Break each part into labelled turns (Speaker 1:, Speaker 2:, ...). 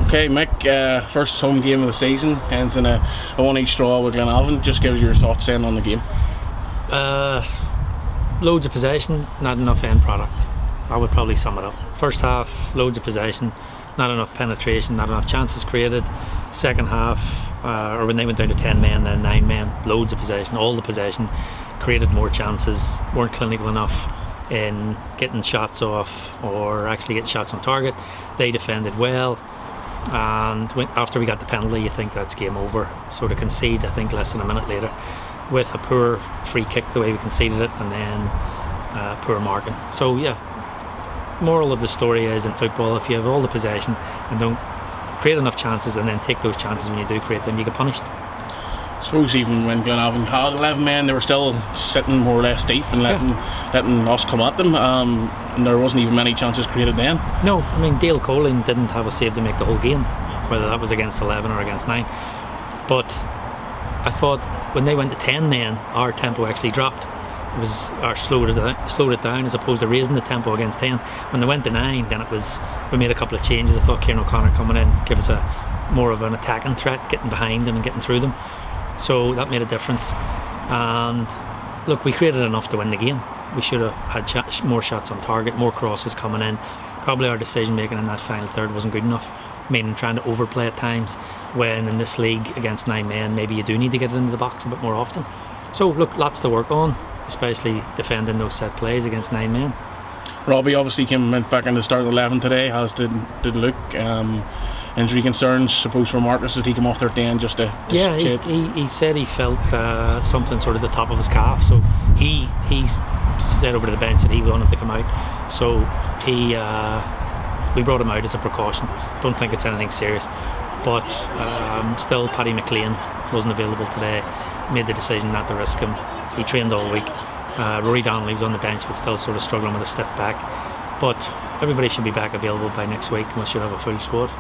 Speaker 1: Okay, Mick, first home game of the season, ends in a one each draw with Glenavon. Just give us your thoughts then on the game.
Speaker 2: Loads of possession, not enough end product. I would probably sum it up. First half, loads of possession, not enough penetration, not enough chances created. Second half, or when they went down to 10 men, then 9 men, loads of possession, all the possession, created more chances, weren't clinical enough in getting shots off or actually getting shots on target. They defended well, and after we got the penalty, you think that's game over. Sort of concede, I think, less than a minute later with a poor free kick, the way we conceded it, and then poor marking. So yeah, moral of the story is, in football, if you have all the possession and don't create enough chances and then take those chances when you do create them, you get punished.
Speaker 1: I suppose even when Glenavon had 11 men, they were still sitting more or less deep and letting us come at them, and there wasn't even many chances created then.
Speaker 2: No, I mean, Dale Colling didn't have a save to make the whole game, whether that was against 11 or against 9. But I thought when they went to 10 men, our tempo actually dropped. It was slowed it down as opposed to raising the tempo against 10. When they went to 9, then we made a couple of changes. I thought Kieran O'Connor coming in give us more of an attacking threat, getting behind them and getting through them. So that made a difference. And look, we created enough to win the game. We should have had more shots on target, more crosses coming in. Probably our decision making in that final third wasn't good enough, meaning trying to overplay at times, when in this league against 9 men maybe you do need to get it into the box a bit more often. So look, lots to work on, especially defending those set plays against 9 men.
Speaker 1: Robbie obviously went back in the start of 11 today, as did Luke. Injury concerns, suppose, for Marcus, did he come off there at the end just to
Speaker 2: he said he felt something sort of the top of his calf, so he said over to the bench that he wanted to come out, so we brought him out as a precaution. Don't think it's anything serious, but still Paddy McLean wasn't available today, made the decision not to risk him. He trained all week. Rory Donnelly was on the bench but still sort of struggling with a stiff back, but everybody should be back available by next week and we should have a full squad.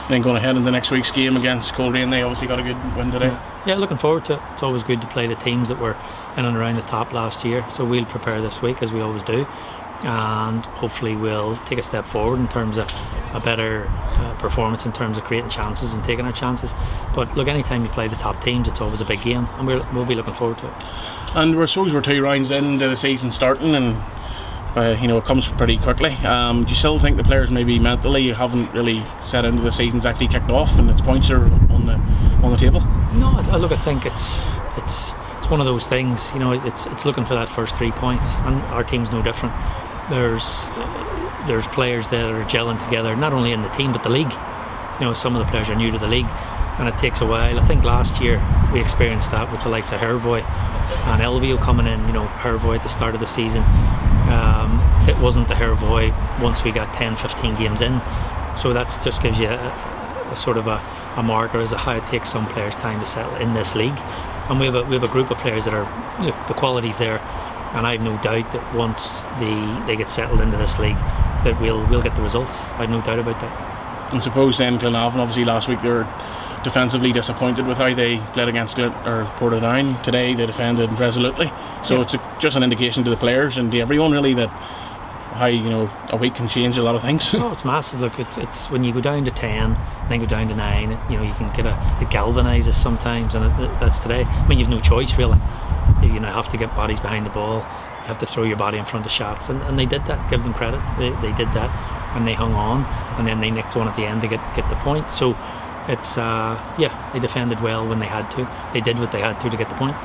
Speaker 1: Then going ahead into next week's game against Coleraine, they obviously got a good win today.
Speaker 2: Yeah, looking forward to it. It's always good to play the teams that were in and around the top last year, so we'll prepare this week as we always do, and hopefully we'll take a step forward in terms of a better performance in terms of creating chances and taking our chances. But look, anytime you play the top teams, it's always a big game, and we'll be looking forward to it.
Speaker 1: And I suppose we're 2 rounds into the season starting, and it comes pretty quickly. Do you still think the players maybe mentally haven't really set into the season's actually kicked off and its points are on the table? No,
Speaker 2: look, I think it's one of those things. It's looking for that first 3 points, and our team's no different. There's players that are gelling together, not only in the team but the league. Some of the players are new to the league, and it takes a while. I think last year we experienced that with the likes of Hervoy and Elvio coming in. Hervoy at the start of the season, it wasn't the Hervoy once we got 10-15 games in, so that just gives you a sort of a marker as to how it takes some players time to settle in this league. And we have a group of players that are, the quality's there, and I have no doubt that once they get settled into this league that we'll get the results. I have no doubt about that.
Speaker 1: I suppose then Glenavon, obviously last week they were defensively disappointed with how they played against Portadown. Today they defended resolutely, so it's just an indication to the players and to everyone really that how a week can change a lot of things.
Speaker 2: Oh, it's massive. Look, it's when you go down to 10 and then go down to 9, you can get it galvanises sometimes, and that's today. I mean, you've no choice really. You have to get bodies behind the ball, you have to throw your body in front of shots, and they did that. Give them credit, they did that, and they hung on, and then they nicked one at the end to get the point. So it's they defended well when they had to. They did what they had to get the point.